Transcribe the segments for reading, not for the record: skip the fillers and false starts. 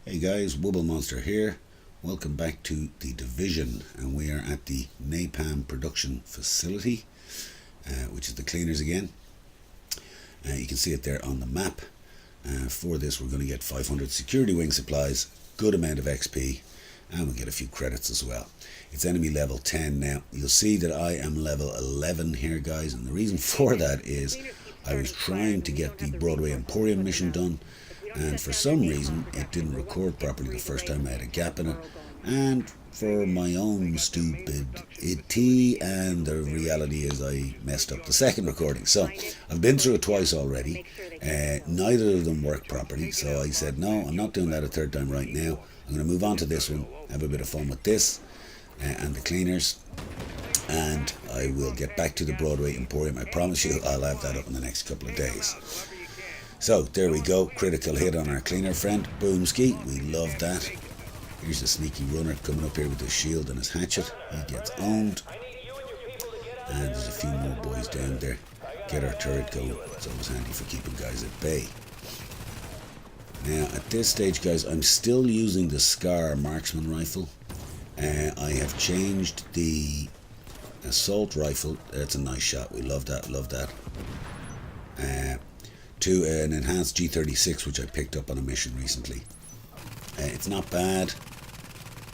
Hey guys, Wubblemonster here. Welcome back to the Division, and we are at the Napalm production facility, which is the cleaners again. You can see it there on the map. For this we're going to get 500 security wing supplies, good amount of XP, and we'll get a few credits as well. It's enemy level 10 now. You'll see that I am level 11 here, guys, and the reason for that is I was trying to get the Broadway Emporium mission done, and for some reason it didn't record properly the first time. I had a gap in it, and for my own stupidity, and the reality is I messed up the second recording. So I've been through it twice already. Neither of them worked properly, so I said no, I'm not doing that a third time right now. I'm going to move on to this one, have a bit of fun with this and the cleaners, and I will get back to the Broadway Emporium. I promise you I'll have that up in the next couple of days. So there we go, critical hit on our cleaner friend, Boomski, we love that. Here's a sneaky runner coming up here with his shield and his hatchet. He gets owned. And there's a few more boys down there. Get our turret going. It's always handy for keeping guys at bay. Now at this stage, guys, I'm still using the Scar marksman rifle. I have changed the assault rifle. That's a nice shot. We love that, love that. To an enhanced G36, which I picked up on a mission recently. It's not bad,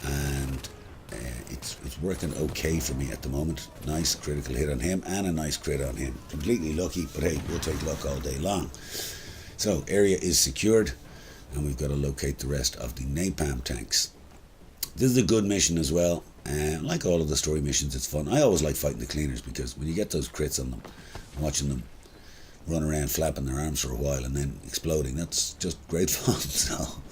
and it's working okay for me at the moment. Nice critical hit on him, and a nice crit on him. Completely lucky, but hey, we'll take luck all day long. So, area is secured, and we've got to locate the rest of the napalm tanks. This is a good mission as well. Like all of the story missions, it's fun. I always like fighting the cleaners, because when you get those crits on them, watching them run around flapping their arms for a while and then exploding, that's just great fun. So,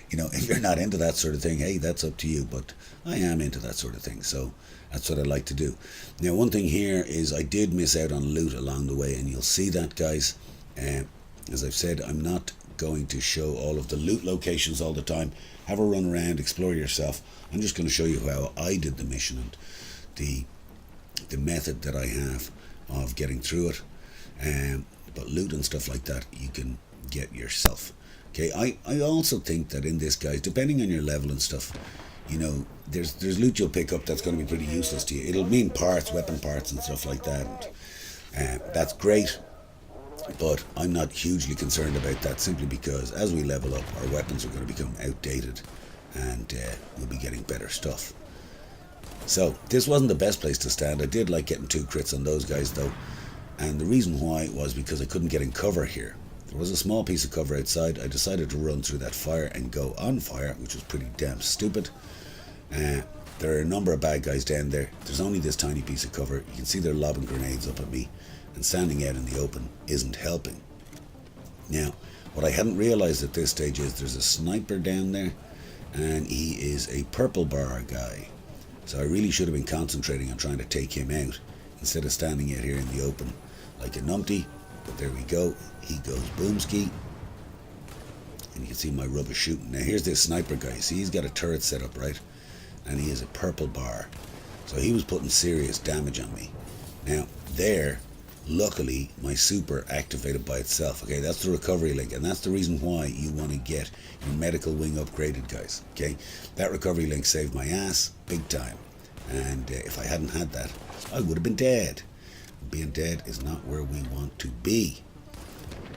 you know, if you're not into that sort of thing, hey, that's up to you, but I am into that sort of thing, so that's what I like to do. Now, one thing here is I did miss out on loot along the way, and you'll see that, guys. As I've said, I'm not going to show all of the loot locations all the time. Have a run around, explore yourself. I'm just going to show you how I did the mission and the method that I have of getting through it. But loot and stuff like that you can get yourself. Okay, I also think that in this, guys, depending on your level and stuff, you know, there's loot you'll pick up that's going to be pretty useless to you. It'll mean parts, weapon parts and stuff like that, and that's great, but I'm not hugely concerned about that, simply because as we level up, our weapons are going to become outdated, and we'll be getting better stuff. So this wasn't the best place to stand. I did like getting 2 crits on those guys though, and the reason why was because I couldn't get in cover here. There was a small piece of cover outside. I decided to run through that fire and go on fire, which was pretty damn stupid. There are a number of bad guys down there. There's only this tiny piece of cover. You can see they're lobbing grenades up at me, and standing out in the open isn't helping. Now, what I hadn't realized at this stage is there's a sniper down there, and he is a purple bar guy. So I really should have been concentrating on trying to take him out instead of standing out here in the open like a numpty. But there we go. He goes Boomski. And you can see my rubbish shooting. Now here's this sniper guy. See, he's got a turret set up, right? And he is a purple bar. So he was putting serious damage on me. Now, there, luckily, my super activated by itself. Okay, that's the recovery link. And that's the reason why you want to get your medical wing upgraded, guys. Okay, that recovery link saved my ass big time. And if I hadn't had that, I would have been dead. Being dead is not where we want to be.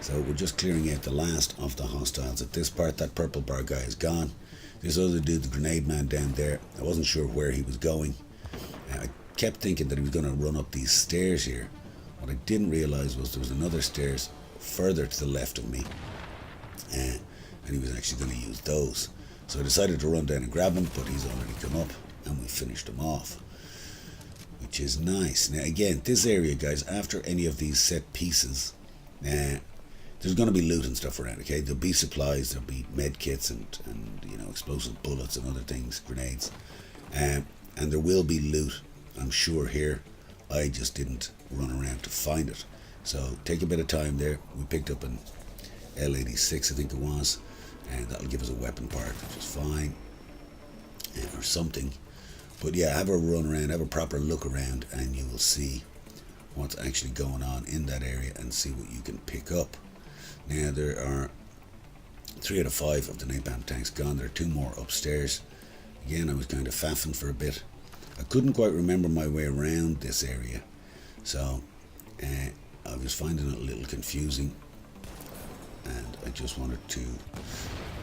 So we're just clearing out the last of the hostiles at this part. That purple bar guy is gone. This other dude, the grenade man down there, I wasn't sure where he was going. I kept thinking that he was going to run up these stairs here. What I didn't realize was there was another stairs further to the left of me, and he was actually going to use those. So I decided to run down and grab him, but he's already come up, and we finished him off, which is nice. Now again, this area, guys, after any of these set pieces, there's going to be loot and stuff around, okay? There'll be supplies, there'll be med kits and you know, explosive bullets and other things, grenades, and there will be loot, I'm sure, here. I just didn't run around to find it. So take a bit of time there. We picked up an L86, I think it was, and that'll give us a weapon part, which is fine, or something. But yeah, have a run around, have a proper look around, and you will see what's actually going on in that area and see what you can pick up. Now, there are 3 out of 5 of the napalm tanks gone. There are 2 more upstairs. Again, I was kind of faffing for a bit. I couldn't quite remember my way around this area, so I was finding it a little confusing, and I just wanted to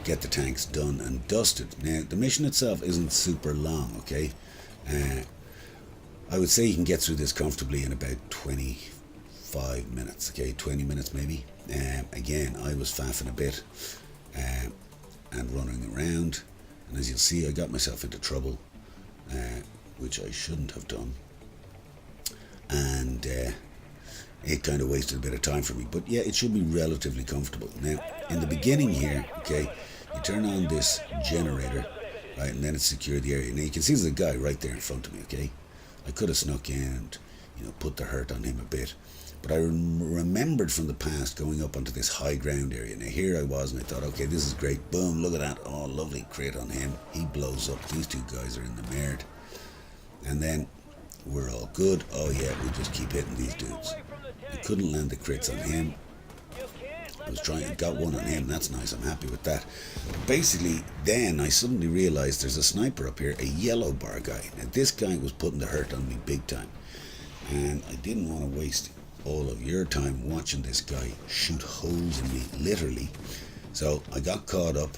get the tanks done and dusted. Now, the mission itself isn't super long, okay? I would say you can get through this comfortably in about 25 minutes, okay? 20 minutes maybe. Again, I was faffing a bit and running around, and as you'll see, I got myself into trouble, which I shouldn't have done, and it kind of wasted a bit of time for me. But yeah, it should be relatively comfortable. Now, in the beginning here, okay, you turn on this generator, right, and then it secured the area. Now you can see there's a guy right there in front of me, okay? I could have snuck in and, put the hurt on him a bit, but I remembered from the past going up onto this high ground area. Now here I was, and I thought, okay, this is great. Boom, look at that. Oh, lovely crit on him. He blows up. These 2 guys are in the merd. And then we're all good. Oh yeah, we just keep hitting these dudes. I couldn't land the crits on him. I was trying, got one on him. That's nice. I'm happy with that. But basically, then I suddenly realized there's a sniper up here, a yellow bar guy. Now this guy was putting the hurt on me big time, and I didn't want to waste all of your time watching this guy shoot holes in me, literally. So I got caught up.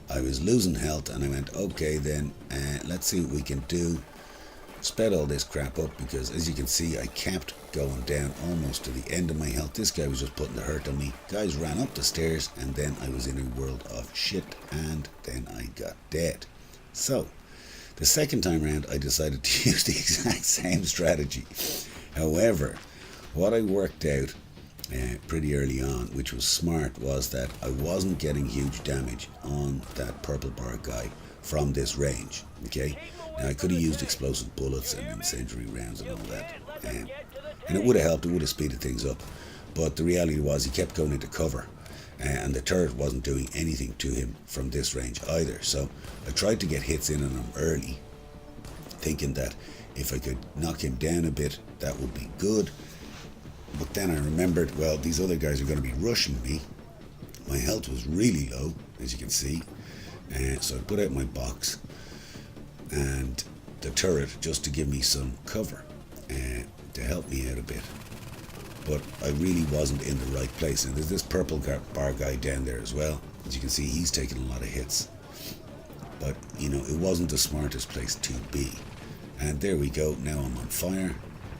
I was losing health, and I went, okay, then let's see what we can do. Sped all this crap up, because as you can see, I kept going down almost to the end of my health. This guy was just putting the hurt on me. Guys ran up the stairs, and then I was in a world of shit, and then I got dead. So the second time round, I decided to use the exact same strategy. However, what I worked out pretty early on, which was smart, was that I wasn't getting huge damage on that purple bar guy from this range, okay? Now, I could have used explosive bullets and incendiary rounds and all that, and it would have helped, it would have speeded things up, but the reality was he kept going into cover, and the turret wasn't doing anything to him from this range either. So I tried to get hits in on him early, thinking that if I could knock him down a bit, that would be good. But then I remembered, well, these other guys are going to be rushing me. My health was really low, as you can see, so I put out my box and the turret just to give me some cover, to help me out a bit. But I really wasn't in the right place. And there's this purple bar guy down there as well. As you can see, he's taking a lot of hits. But, it wasn't the smartest place to be. And there we go. Now I'm on fire,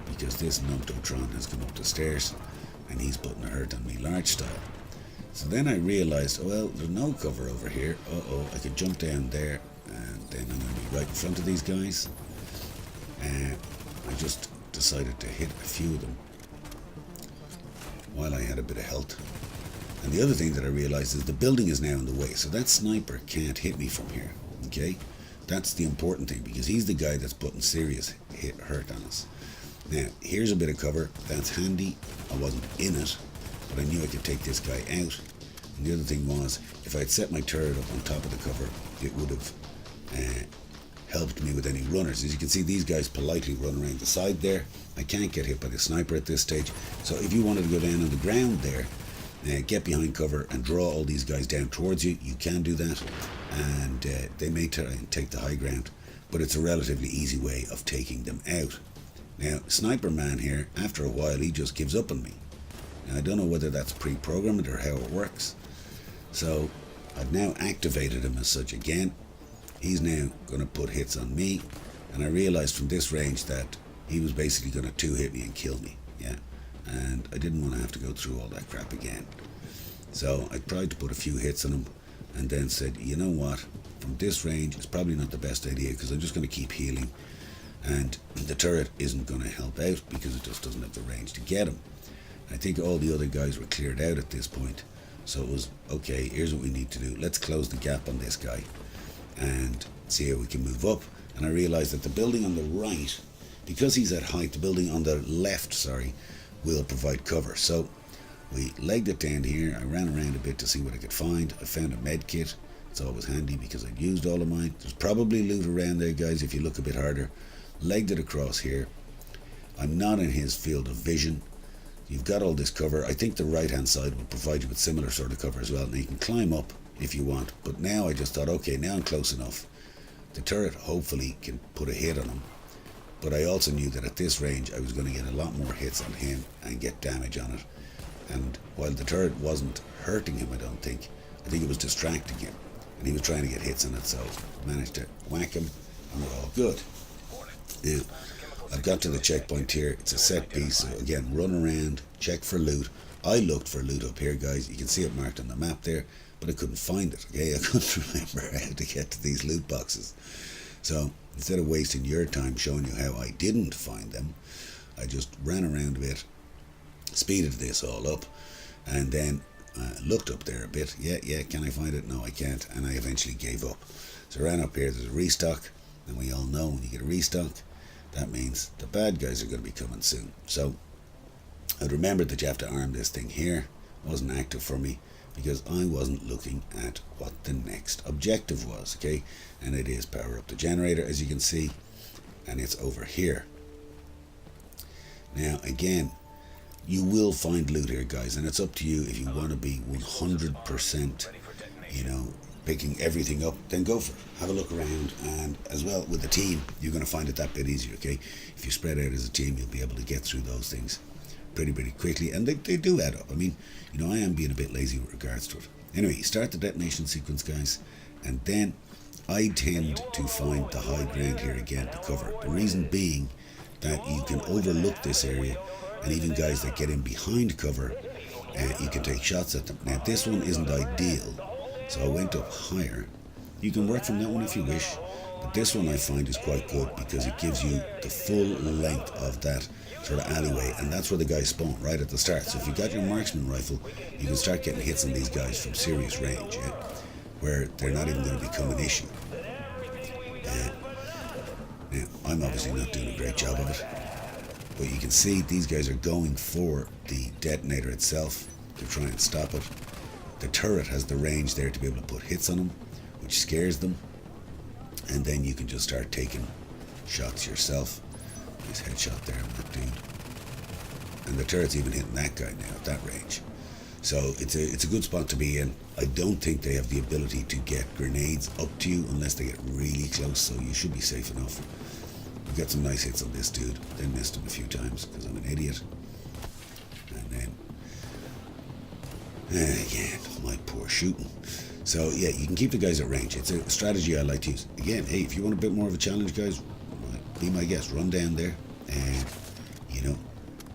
because this Numptotron has come up the stairs, and he's putting a hurt on me large style. So then I realized, well, there's no cover over here. I could jump down there, and then I'm going to be right in front of these guys. I just decided to hit a few of them while I had a bit of health. And the other thing that I realized is the building is now in the way, so that sniper can't hit me from here, okay? That's the important thing, because he's the guy that's putting serious hurt on us. Now, here's a bit of cover. That's handy. I wasn't in it, but I knew I could take this guy out. And the other thing was, if I had set my turret up on top of the cover, it would have helped me with any runners. As you can see, these guys politely run around the side there. I can't get hit by the sniper at this stage. So if you wanted to go down on the ground there, get behind cover and draw all these guys down towards you, you can do that. And they may try and take the high ground, but it's a relatively easy way of taking them out. Now, Sniper Man here, after a while, he just gives up on me. Now, I don't know whether that's pre-programmed or how it works. So, I've now activated him as such again. He's now going to put hits on me. And I realized from this range that he was basically going to two-hit me and kill me. Yeah. And I didn't want to have to go through all that crap again. So, I tried to put a few hits on him and then said, you know what? From this range, it's probably not the best idea, because I'm just going to keep healing. And the turret isn't going to help out because it just doesn't have the range to get him. I think all the other guys were cleared out at this point. So it was, okay, here's what we need to do. Let's close the gap on this guy and see how we can move up. And I realized that the building on the right, because he's at height, the building on the left, will provide cover. So we legged it down here. I ran around a bit to see what I could find. I found a med kit. It's always handy because I'd used all of mine. There's probably loot around there, guys, if you look a bit harder. Legged it across here. I'm not in his field of vision. You've got all this cover. I think the right hand side will provide you with similar sort of cover as well. Now you can climb up if you want. But now I just thought, okay, now I'm close enough. The turret hopefully can put a hit on him. But I also knew that at this range I was going to get a lot more hits on him and get damage on it. And while the turret wasn't hurting him, I think it was distracting him. And he was trying to get hits on it, so I managed to whack him and we're all good. Now, I've got to the checkpoint here. It's a set piece, so again, run around, check for loot. I looked for loot up here, guys. You can see it marked on the map there, but I couldn't find it, okay? I couldn't remember how to get to these loot boxes. So instead of wasting your time showing you how I didn't find them, I just ran around a bit, speeded this all up, and then looked up there a bit. Yeah, can I find it? No, I can't. And I eventually gave up. So I ran up here, there's a restock, and we all know when you get a restock, that means the bad guys are going to be coming soon. So I remembered that you have to arm this thing here. It wasn't active for me because I wasn't looking at what the next objective was, okay? And it is power up the generator, as you can see, and it's over here. Now again, you will find loot here, guys, and it's up to you. If you want to be 100%, picking everything up, then go for it. Have a look around, and as well with the team, you're going to find it that bit easier, okay? If you spread out as a team, you'll be able to get through those things pretty quickly, and they do add up. I mean, I am being a bit lazy with regards to it. Anyway, you start the detonation sequence, guys, and then I tend to find the high ground here again to cover. The reason being that you can overlook this area, and even guys that get in behind cover, you can take shots at them. Now, this one isn't ideal, so I went up higher. You can work from that one if you wish, but this one I find is quite good because it gives you the full length of that sort of alleyway, and that's where the guys spawn, right at the start. So if you got your marksman rifle, you can start getting hits on these guys from serious range, where they're not even going to become an issue. Now, I'm obviously not doing a great job of it, but you can see these guys are going for the detonator itself to try and stop it. The turret has the range there to be able to put hits on them, which scares them, and then you can just start taking shots yourself. Nice headshot there on that dude, and the turret's even hitting that guy now at that range. So it's a good spot to be in. I don't think they have the ability to get grenades up to you unless they get really close, so you should be safe enough. We got some nice hits on this dude, then missed him a few times because I'm an idiot. And then again, my poor shooting. So yeah, you can keep the guys at range. It's a strategy I like to use. Again, hey, if you want a bit more of a challenge, guys, be my guest. Run down there and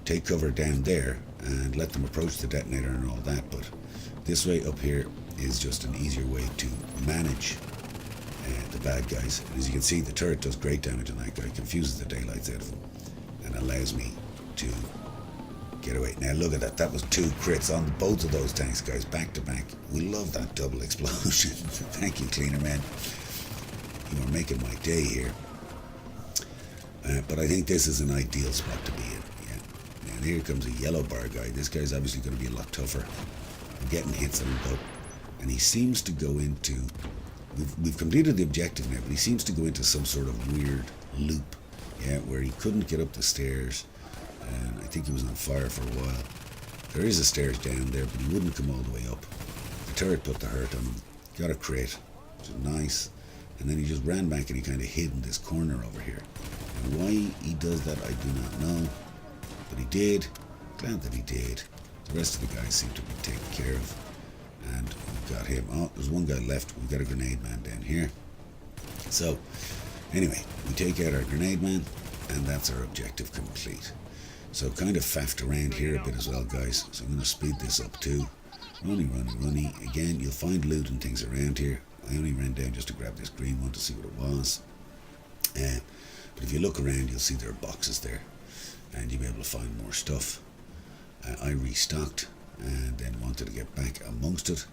take cover down there and let them approach the detonator and all that. But this way up here is just an easier way to manage the bad guys. And as you can see, the turret does great damage on that guy, confuses the daylights out of him, and allows me to get away. Now look at that. That was 2 crits on both of those tanks, guys, back to back. We love that double explosion. Thank you, Cleaner Man. You are making my day here. But I think this is an ideal spot to be in. Yeah. Now here comes a yellow bar guy. This guy's obviously going to be a lot tougher. I'm getting hits on him though, and he seems to go into. We've completed the objective now, but he seems to go into some sort of weird loop, where he couldn't get up the stairs, and I think he was on fire for a while. There is a stairs down there, but he wouldn't come all the way up. The turret put the hurt on him. Got a crate, which is nice, and then he just ran back and he kind of hid in this corner over here. And why he does that, I do not know, but he did. Glad that he did. The rest of the guys seem to be taken care of. And we've got him. Oh, there's one guy left. We've got a grenade man down here. So, anyway, we take out our grenade man, and that's our objective complete. So, kind of faffed around here a bit as well, guys. So, I'm going to speed this up too. Runny. Again, you'll find loot and things around here. I only ran down just to grab this green one to see what it was. But if you look around, you'll see there are boxes there, and you'll be able to find more stuff. I restocked and then wanted to get back amongst it.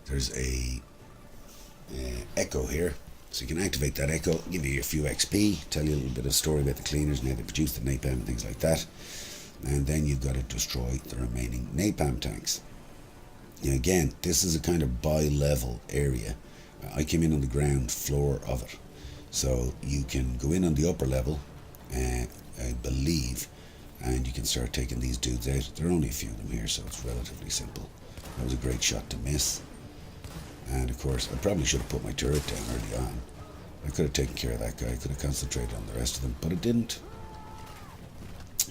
There's a echo here, so you can activate that echo, give you a few XP, tell you a little bit of story about the cleaners and how they produce the napalm and things like that, and then you've got to destroy the remaining napalm tanks. Now again, this is a kind of bi-level area. I came in on the ground floor of it, so you can go in on the upper level, I believe, and you can start taking these dudes out. There are only a few of them here, so it's relatively simple. That was a great shot to miss. And of course, I probably should have put my turret down early on. I could have taken care of that guy. I could have concentrated on the rest of them, but I didn't.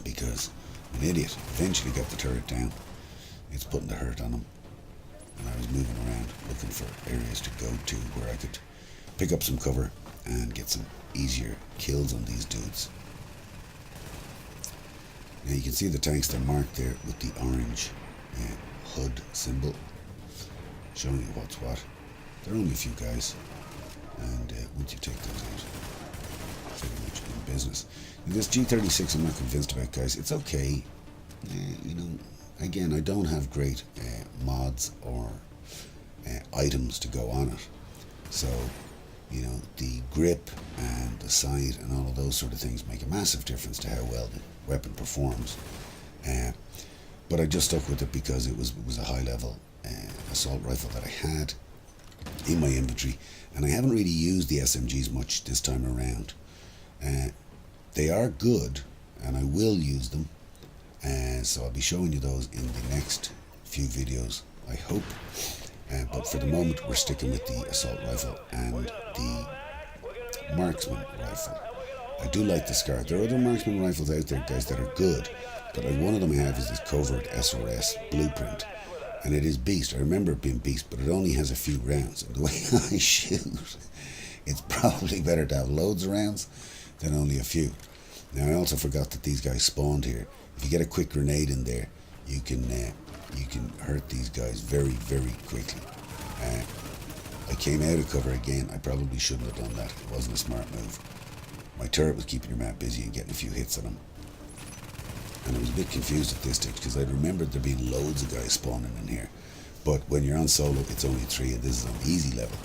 Because I'm an idiot. Eventually got the turret down. It's putting the hurt on him. And I was moving around looking for areas to go to where I could pick up some cover and get some easier kills on these dudes. Now you can see the tanks, they're marked there with the orange HUD symbol, showing you what's what. There are only a few guys, and once you take those out, pretty much in business. And this G36 I'm not convinced about, guys. It's okay. You know, again, I don't have great mods or items to go on it. So, you know, the grip and the sight and all of those sort of things make a massive difference to how well the weapon performs. But I just stuck with it because it was a high level assault rifle that I had in my inventory, and I haven't really used the SMGs much this time around. They are good, and I will use them, so I'll be showing you those in the next few videos, I hope. But for the moment, we're sticking with the assault rifle and the marksman rifle. I do like the SCAR. There are other marksman rifles out there, guys, that are good, but one of them I have is this covert SRS blueprint, and it is beast. I remember it being beast, but it only has a few rounds, and the way I shoot, it's probably better to have loads of rounds than only a few. Now, I also forgot that these guys spawned here. If you get a quick grenade in there, you can hurt these guys very, very quickly. I came out of cover again. I probably shouldn't have done that. It wasn't a smart move. My turret was keeping your man busy and getting a few hits on him. And I was a bit confused at this stage because I remembered there being loads of guys spawning in here. But when you're on solo, it's only 3, and this is on easy level.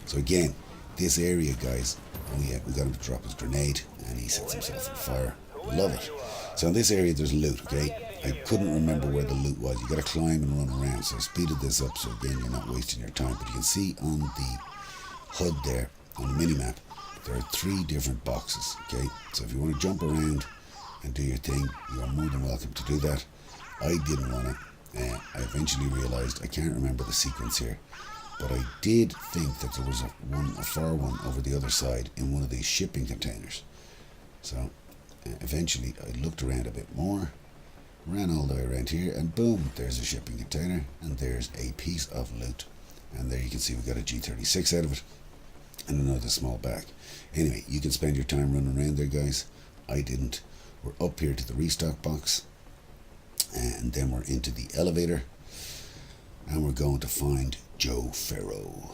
So again, this area, guys, oh yeah, we got him to drop his grenade, and he sets himself on fire. Love it. So in this area, there's loot, okay? I couldn't remember where the loot was. You got to climb and run around. So I speeded this up, so again, you're not wasting your time. But you can see on the HUD there, on the minimap, there are 3 different boxes, okay? So if you want to jump around and do your thing, you are more than welcome to do that. I didn't want to. I eventually realized, I can't remember the sequence here, but I did think that there was a far one over the other side in one of these shipping containers. So eventually I looked around a bit more, ran all the way around here, and boom, there's a shipping container, and there's a piece of loot. And there you can see we got a G36 out of it, and another small bag. Anyway, you can spend your time running around there, guys. I didn't. We're up here to the restock box, and then we're into the elevator, and we're going to find Joe Ferro.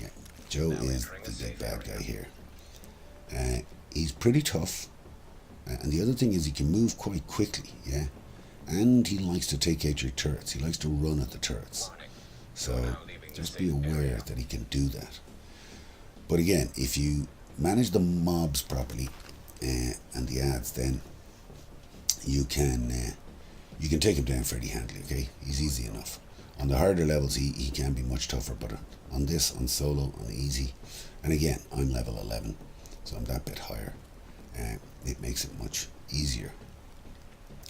Yeah, Joe is the big bad guy here. He's pretty tough, and the other thing is he can move quite quickly, yeah, and he likes to take out your turrets. He likes to run at the turrets, so just be aware that he can do that. But again, if you manage the mobs properly and the ads, then you can take him down fairly handily, okay? He's easy enough. On the harder levels, he can be much tougher, but on this, on solo, on easy, and again, I'm level 11, so I'm that bit higher. It makes it much easier.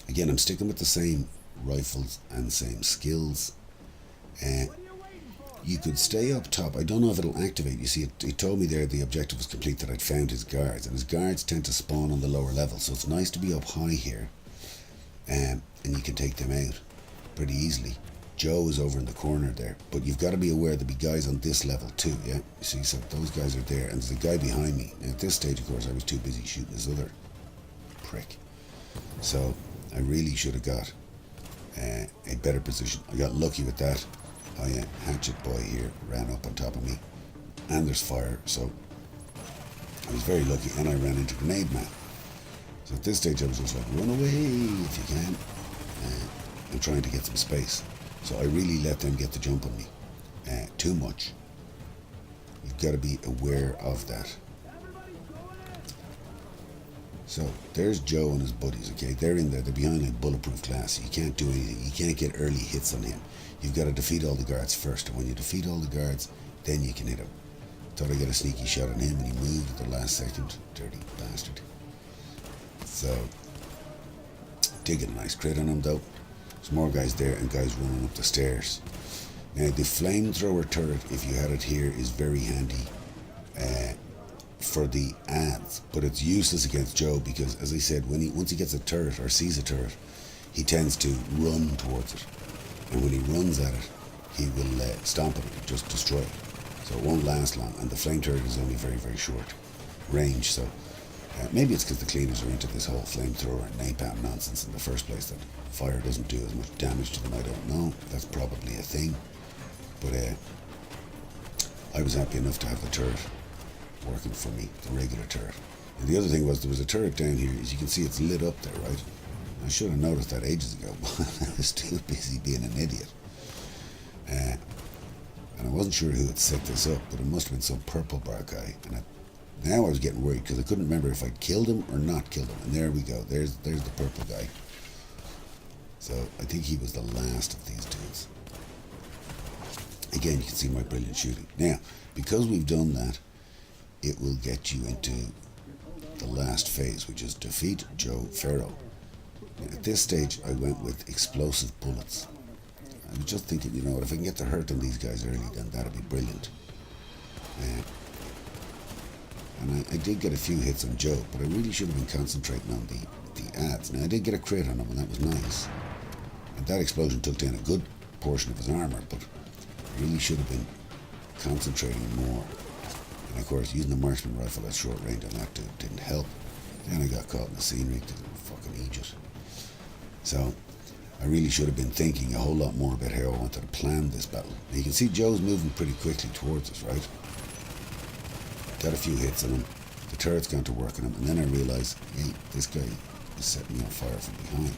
Again, I'm sticking with the same rifles and same skills. You could stay up top. I don't know if it'll activate. You see, it told me there the objective was complete, that I'd found his guards, and his guards tend to spawn on the lower level, so it's nice to be up high here, and you can take them out pretty easily. Joe is over in the corner there, but you've got to be aware there'll be guys on this level too, yeah? You see, so those guys are there, and there's a guy behind me. Now, at this stage, of course, I was too busy shooting this other prick, so I really should have got a better position. I got lucky with that. Hatchet boy here ran up on top of me, and there's fire, so I was very lucky, and I ran into grenade man. So at this stage I was just like, run away if you can. I'm trying to get some space, so I really let them get the jump on me too much. You've got to be aware of that. So there's Joe and his buddies, okay? They're in there, they're behind like bulletproof glass. You can't do anything, you can't get early hits on him. You've got to defeat all the guards first, and when you defeat all the guards, then you can hit him. Thought I got a sneaky shot on him, and he moved at the last second. Dirty bastard. So, did get a nice crit on him though. There's more guys there, and guys running up the stairs. Now the flamethrower turret, if you had it here, is very handy for the ads, but it's useless against Joe because, as I said, once he gets a turret or sees a turret, he tends to run towards it, and when he runs at it, he will stomp it and just destroy it. So it won't last long, and the flame turret is only very, very short range. So maybe it's because the cleaners are into this whole flamethrower and napalm nonsense in the first place, that fire doesn't do as much damage to them. I don't know. That's probably a thing. But I was happy enough to have the turret working for me, the regular turret. And the other thing was, there was a turret down here. As you can see, it's lit up there, right? I should have noticed that ages ago, but I was too busy being an idiot. And I wasn't sure who had set this up, but it must have been some purple bar guy. And now I was getting worried because I couldn't remember if I'd killed him or not killed him. And there we go. There's the purple guy. So I think he was the last of these dudes. Again, you can see my brilliant shooting. Now, because we've done that, it will get you into the last phase, which is defeat Joe Ferro. Now, at this stage, I went with explosive bullets. I was just thinking, you know what, if I can get the hurt on these guys early, then that'll be brilliant. And I did get a few hits on Joe, but I really should have been concentrating on the ads. Now, I did get a crit on him, and that was nice. And that explosion took down a good portion of his armor, but I really should have been concentrating more. And of course, using the marksman rifle at short range on that dude didn't help. Then I got caught in the scenery because I'm a fucking idiot. So I really should have been thinking a whole lot more about how I wanted to plan this battle. Now, you can see Joe's moving pretty quickly towards us, right? Got a few hits on him. The turret's gone to work on him, and then I realised, hey, this guy is setting me on fire from behind.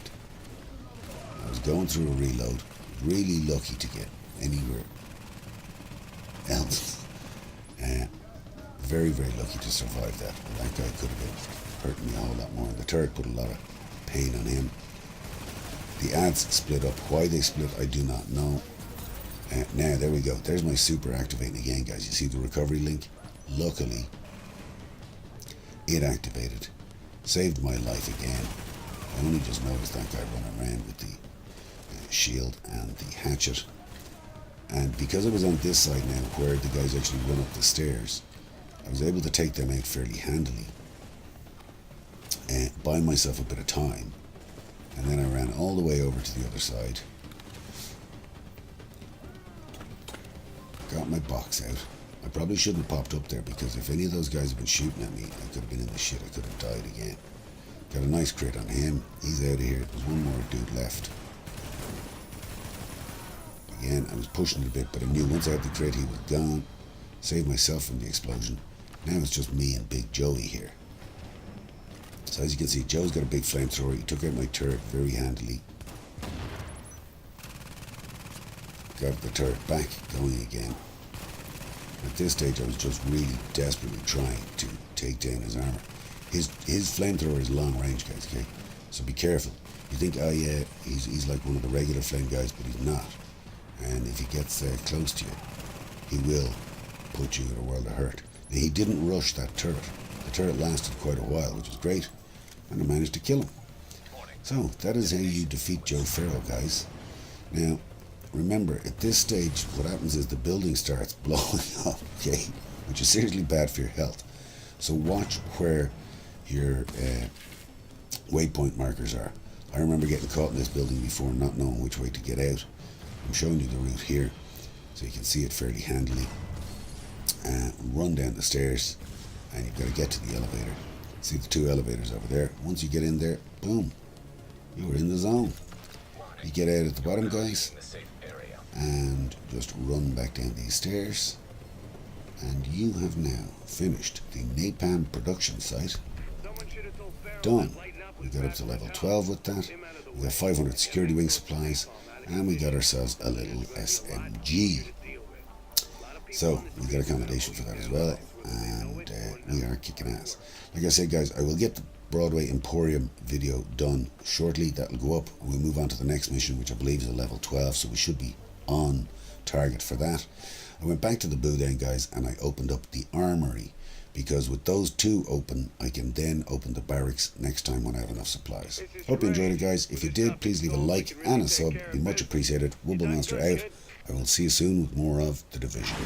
I was going through a reload, really lucky to get anywhere else. Very, very lucky to survive that. That guy could have been hurting me a whole lot more. The turret put a lot of pain on him. The ads split up. Why they split, I do not know. Now, there we go. There's my super activating again, guys. You see the recovery link? Luckily, it activated. Saved my life again. I only just noticed that guy running around with the shield and the hatchet. And because I was on this side now, where the guys actually run up the stairs, I was able to take them out fairly handily and buy myself a bit of time. And then I ran all the way over to the other side, got my box out. I probably shouldn't have popped up there, because if any of those guys had been shooting at me, I could have been in the shit. I could have died again. Got a nice crit on him. He's out of here. There's one more dude left. Again, I was pushing it a bit, but I knew once I had the crit, he was gone. Saved myself from the explosion. Now it's just me and Big Joey here. So as you can see, Joe's got a big flamethrower. He took out my turret very handily. Got the turret back going again. At this stage, I was just really desperately trying to take down his armor. His flamethrower is long range, guys, okay? So be careful. You think, oh yeah, he's like one of the regular flame guys, but he's not. And if he gets close to you, he will put you in a world of hurt. Now, he didn't rush that turret. The turret lasted quite a while, which was great, and I managed to kill him. So that is how you defeat Joe Ferro, guys. Now, remember, at this stage, what happens is the building starts blowing up, okay, which is seriously bad for your health. So watch where your waypoint markers are. I remember getting caught in this building before, not knowing which way to get out. I'm showing you the route here, so you can see it fairly handily. Run down the stairs, and you've got to get to the elevator. See the two elevators over there. Once you get in there, boom, you are in the zone. You get out at the bottom, guys, and just run back down these stairs, and you have now finished the Napalm production site. Done. We got up to level 12 with that. We got 500 security wing supplies, and we got ourselves a little SMG. So we got accommodation for that as well, and we are kicking ass. Like I said, guys, I will get the Broadway Emporium video done shortly. That'll go up, and we'll move on to the next mission, which I believe is a level 12, so we should be on target for that. I went back to the Boudin, guys, and I opened up the armory, because with those two open, I can then open the barracks next time when I have enough supplies. Hope you enjoyed it, guys. If you did, please leave a like and a sub. It'd be much appreciated. Wubblemonster out. I will see you soon with more of The Division.